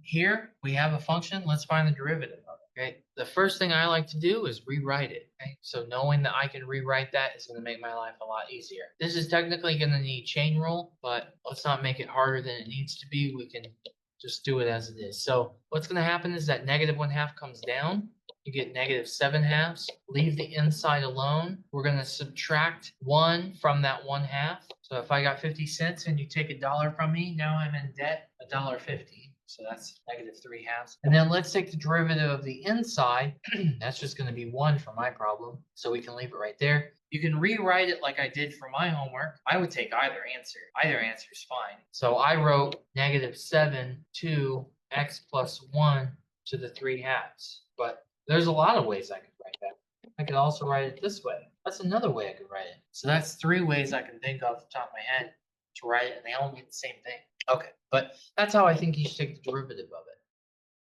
Here we have a function. Let's find the derivative of it. Okay. The first thing I like to do is rewrite it. Okay. So knowing that I can rewrite that is going to make my life a lot easier. This is technically going to need chain rule, but let's not make it harder than it needs to be. We can just do it as it is. So what's going to happen is that -1/2 comes down. You get -7/2. Leave the inside alone. We're going to subtract 1 from that 1/2. So if I got 50 cents and you take $1 from me, now I'm in debt $1.50. So that's -3/2. And then let's take the derivative of the inside. That's just going to be 1 for my problem. So we can leave it right there. You can rewrite it like I did for my homework. I would take either answer. Either answer is fine. So I wrote -7 to x plus 1 to the 3/2. But there's a lot of ways I could write that. I could also write it this way. That's another way I could write it. So that's 3 ways I can think off the top of my head to write it, and they all mean the same thing. Okay, but that's how I think you should take the derivative of it.